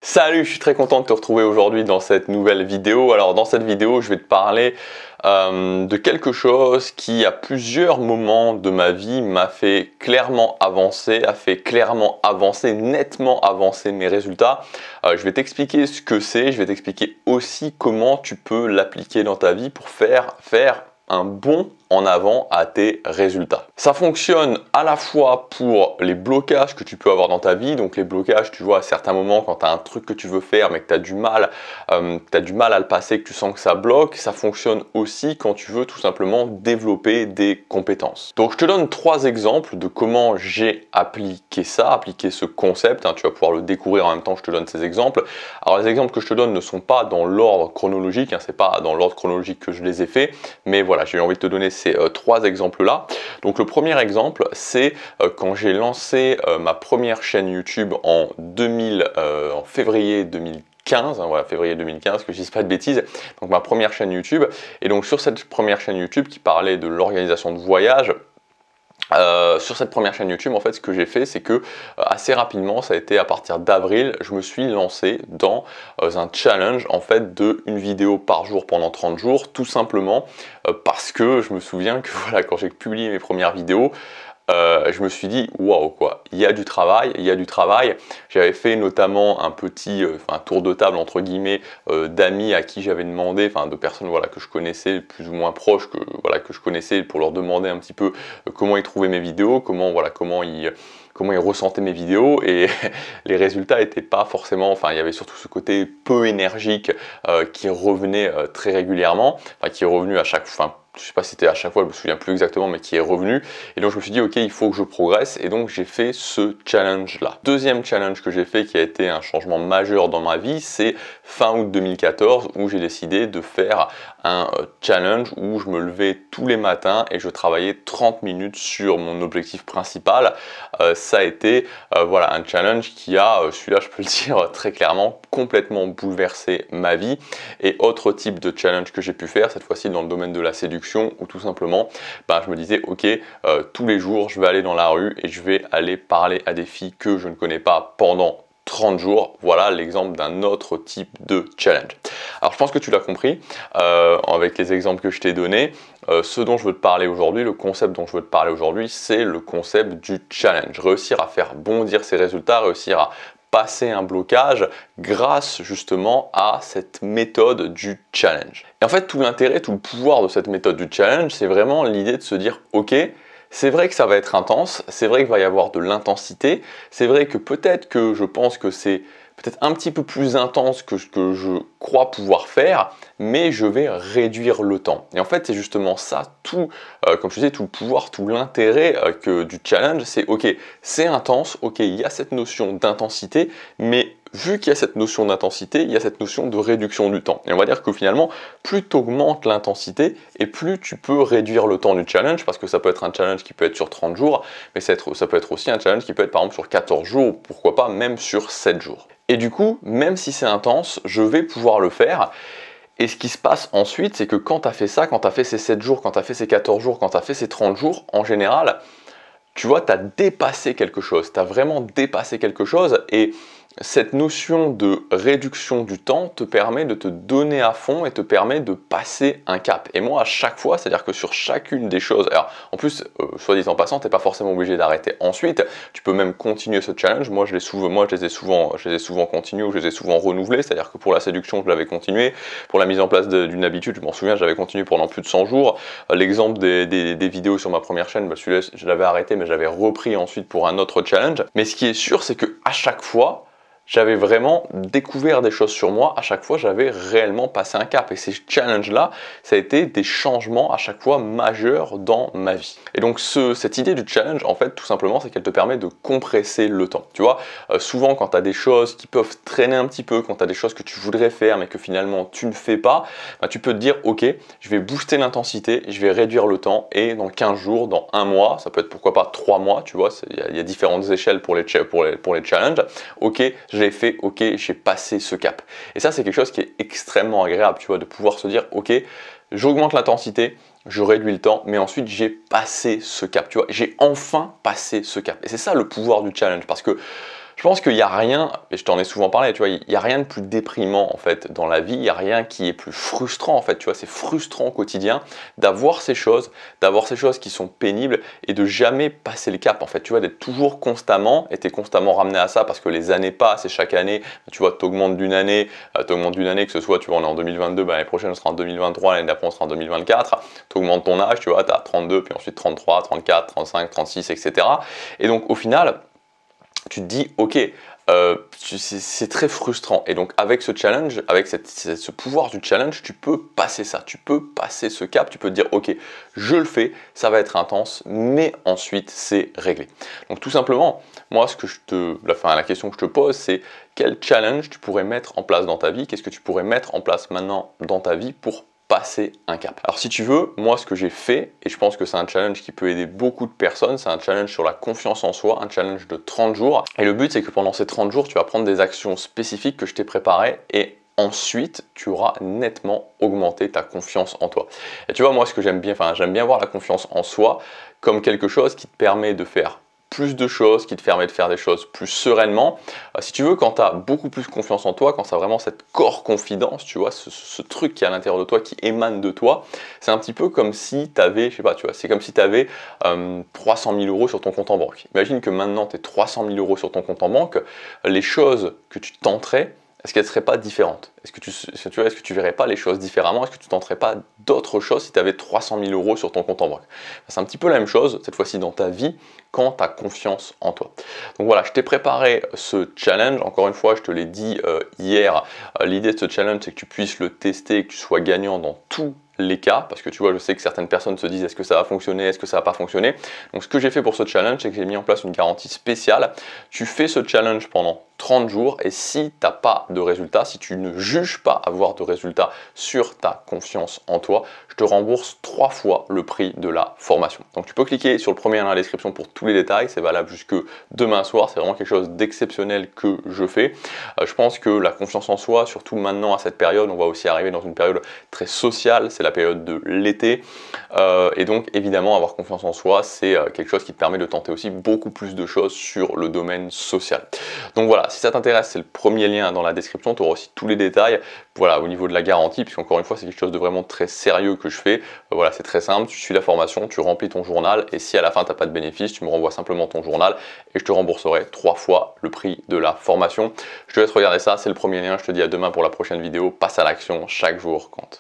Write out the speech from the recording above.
Salut, je suis très content de te retrouver aujourd'hui dans cette nouvelle vidéo. Alors dans cette vidéo, je vais te parler de quelque chose qui à plusieurs moments de ma vie m'a fait clairement avancer, nettement avancer mes résultats. Je vais t'expliquer ce que c'est, je vais t'expliquer aussi comment tu peux l'appliquer dans ta vie pour faire un bond en avant à tes résultats. Ça fonctionne à la fois pour les blocages que tu peux avoir dans ta vie, donc les blocages, tu vois, à certains moments quand tu as un truc que tu veux faire mais que tu as du mal à le passer, que tu sens que ça bloque. Ça fonctionne aussi quand tu veux tout simplement développer des compétences. Donc je te donne 3 exemples de comment j'ai appliqué ce concept, tu vas pouvoir le découvrir en même temps que je te donne ces exemples. Alors les exemples que je te donne ne sont pas dans l'ordre chronologique, c'est pas dans l'ordre chronologique que je les ai fait, mais voilà, j'ai eu envie de te donner ces 3 exemples-là. Donc le premier exemple, c'est quand j'ai lancé ma première chaîne YouTube en février 2015, voilà, février 2015, que je dise pas de bêtises, donc ma première chaîne YouTube. Et donc sur cette première chaîne YouTube qui parlait de l'organisation de voyages, sur cette première chaîne YouTube, en fait, ce que j'ai fait, c'est que assez rapidement, ça a été à partir d'avril, je me suis lancé dans un challenge en fait de une vidéo par jour pendant 30 jours, tout simplement parce que je me souviens que voilà, quand j'ai publié mes premières vidéos, je me suis dit waouh quoi, il y a du travail, J'avais fait notamment un petit tour de table entre guillemets d'amis à qui j'avais demandé, de personnes voilà que je connaissais plus ou moins proches que je connaissais, pour leur demander un petit peu comment ils trouvaient mes vidéos, comment ils ressentaient mes vidéos, et les résultats n'étaient pas forcément, il y avait surtout ce côté peu énergique qui revenait très régulièrement, qui est revenu à chaque fois. Je sais pas si c'était à chaque fois, je me souviens plus exactement, mais qui est revenu. Et donc je me suis dit ok, il faut que je progresse, et donc j'ai fait ce challenge là. Deuxième challenge que j'ai fait qui a été un changement majeur dans ma vie, c'est fin août 2014 où j'ai décidé de faire un challenge où je me levais tous les matins et je travaillais 30 minutes sur mon objectif principal. Ça a été voilà, un challenge qui a, celui-là je peux le dire très clairement, complètement bouleversé ma vie. Et autre type de challenge que j'ai pu faire, cette fois-ci dans le domaine de la séduction, où tout simplement je me disais ok, tous les jours je vais aller dans la rue et je vais aller parler à des filles que je ne connais pas pendant 30 jours. Voilà l'exemple d'un autre type de challenge. Alors je pense que tu l'as compris avec les exemples que je t'ai donnés. Ce dont je veux te parler aujourd'hui, le concept dont je veux te parler aujourd'hui, c'est le concept du challenge. Réussir à faire bondir ses résultats, réussir à passer un blocage grâce justement à cette méthode du challenge. Et en fait, tout l'intérêt, tout le pouvoir de cette méthode du challenge, c'est vraiment l'idée de se dire ok, c'est vrai que ça va être intense, c'est vrai qu'il va y avoir de l'intensité, c'est vrai que peut-être que je pense que c'est peut-être un petit peu plus intense que ce que je crois pouvoir faire, mais je vais réduire le temps. Et en fait, c'est justement ça, tout, comme je disais, tout le pouvoir, tout l'intérêt du challenge, c'est ok, c'est intense, ok, il y a cette notion d'intensité, mais vu qu'il y a cette notion d'intensité, il y a cette notion de réduction du temps. Et on va dire que finalement, plus tu augmentes l'intensité et plus tu peux réduire le temps du challenge, parce que ça peut être un challenge qui peut être sur 30 jours, mais ça peut être aussi un challenge qui peut être par exemple sur 14 jours, pourquoi pas même sur 7 jours. Et du coup, même si c'est intense, je vais pouvoir le faire. Et ce qui se passe ensuite, c'est que quand tu as fait ça, quand tu as fait ces 7 jours, quand tu as fait ces 14 jours, quand tu as fait ces 30 jours, en général, tu vois, tu as dépassé quelque chose, tu as vraiment dépassé quelque chose, et cette notion de réduction du temps te permet de te donner à fond et te permet de passer un cap. Et moi, à chaque fois, c'est-à-dire que sur chacune des choses, alors en plus, soit dit en passant, tu n'es pas forcément obligé d'arrêter ensuite, tu peux même continuer ce challenge. Moi, je les ai souvent continués, ou je les ai souvent renouvelés, c'est-à-dire que pour la séduction, je l'avais continué, pour la mise en place d'une habitude, je m'en souviens, j'avais continué pendant plus de 100 jours. L'exemple des vidéos sur ma première chaîne, celui-là, je l'avais arrêté, mais j'avais repris ensuite pour un autre challenge. Mais ce qui est sûr, c'est que à chaque fois, j'avais vraiment découvert des choses sur moi, à chaque fois j'avais réellement passé un cap, et ces challenges-là, ça a été des changements à chaque fois majeurs dans ma vie. Et donc cette idée du challenge, en fait, tout simplement, c'est qu'elle te permet de compresser le temps. Tu vois, souvent quand tu as des choses qui peuvent traîner un petit peu, quand tu as des choses que tu voudrais faire mais que finalement tu ne fais pas, tu peux te dire ok, je vais booster l'intensité, je vais réduire le temps, et dans 15 jours, dans 1 mois, ça peut être pourquoi pas 3 mois, tu vois, il y a différentes échelles pour les challenges, ok, je l'ai fait, ok, j'ai passé ce cap. Et ça, c'est quelque chose qui est extrêmement agréable, tu vois, de pouvoir se dire, ok, j'augmente l'intensité, je réduis le temps, mais ensuite j'ai passé ce cap, tu vois, j'ai enfin passé ce cap. Et c'est ça le pouvoir du challenge, parce que Je pense qu'il n'y a rien, et je t'en ai souvent parlé, tu vois, il n'y a rien de plus déprimant en fait dans la vie, il n'y a rien qui est plus frustrant en fait, tu vois, c'est frustrant au quotidien d'avoir ces choses qui sont pénibles et de jamais passer le cap en fait, tu vois, d'être toujours constamment, et tu es constamment ramené à ça parce que les années passent et chaque année, tu vois, tu augmentes d'une année, que ce soit, tu vois, on est en 2022, l'année prochaine on sera en 2023, l'année d'après on sera en 2024, tu augmentes ton âge, tu vois, tu as 32, puis ensuite 33, 34, 35, 36, etc. Et donc au final, tu te dis, ok, c'est très frustrant. Et donc avec ce challenge, avec ce pouvoir du challenge, tu peux passer ça, tu peux passer ce cap, tu peux te dire, ok, je le fais, ça va être intense, mais ensuite c'est réglé. Donc tout simplement, moi, la question que je te pose, c'est quel challenge tu pourrais mettre en place dans ta vie, qu'est-ce que tu pourrais mettre en place maintenant dans ta vie pour passer un cap. Alors si tu veux, moi ce que j'ai fait, et je pense que c'est un challenge qui peut aider beaucoup de personnes, c'est un challenge sur la confiance en soi, un challenge de 30 jours. Et le but c'est que pendant ces 30 jours, tu vas prendre des actions spécifiques que je t'ai préparées et ensuite tu auras nettement augmenté ta confiance en toi. Et tu vois, moi ce que j'aime bien voir la confiance en soi comme quelque chose qui te permet de faire plus de choses, qui te permet de faire des choses plus sereinement. Si tu veux, quand tu as beaucoup plus confiance en toi, quand tu as vraiment cette core confidence, tu vois, ce truc qui est à l'intérieur de toi, qui émane de toi, c'est un petit peu comme si tu avais, je sais pas, tu vois, c'est comme si tu avais 300 000 euros sur ton compte en banque. Imagine que maintenant tu es 300 000 euros sur ton compte en banque, les choses que tu tenterais, est-ce qu'elles ne seraient pas différentes? Est-ce que tu verrais pas les choses différemment? Est-ce que tu tenterais pas d'autres choses si tu avais 300 000 euros sur ton compte en banque? C'est un petit peu la même chose, cette fois-ci dans ta vie, quand tu as confiance en toi. Donc voilà, je t'ai préparé ce challenge. Encore une fois, je te l'ai dit hier, l'idée de ce challenge, c'est que tu puisses le tester et que tu sois gagnant dans tous les cas, parce que tu vois, je sais que certaines personnes se disent est-ce que ça va fonctionner, est-ce que ça va pas fonctionner. Donc ce que j'ai fait pour ce challenge, c'est que j'ai mis en place une garantie spéciale. Tu fais ce challenge pendant 30 jours et si tu n'as pas de résultat, si tu ne juges pas avoir de résultat sur ta confiance en toi, je te rembourse 3 fois le prix de la formation. Donc tu peux cliquer sur le premier lien dans la description pour tous les détails, c'est valable jusque demain soir, c'est vraiment quelque chose d'exceptionnel que je fais. Je pense que la confiance en soi, surtout maintenant à cette période, on va aussi arriver dans une période très sociale, c'est la période de l'été, et donc évidemment avoir confiance en soi, c'est quelque chose qui te permet de tenter aussi beaucoup plus de choses sur le domaine social. Donc voilà, si ça t'intéresse, c'est le premier lien dans la description, tu auras aussi tous les détails, voilà, au niveau de la garantie, puisqu'encore une fois, c'est quelque chose de vraiment très sérieux que je fais. Voilà, c'est très simple, tu suis la formation, tu remplis ton journal, et si à la fin, tu n'as pas de bénéfice, tu me renvoies simplement ton journal, et je te rembourserai 3 fois le prix de la formation. Je te laisse regarder ça, c'est le premier lien, je te dis à demain pour la prochaine vidéo, passe à l'action, chaque jour compte.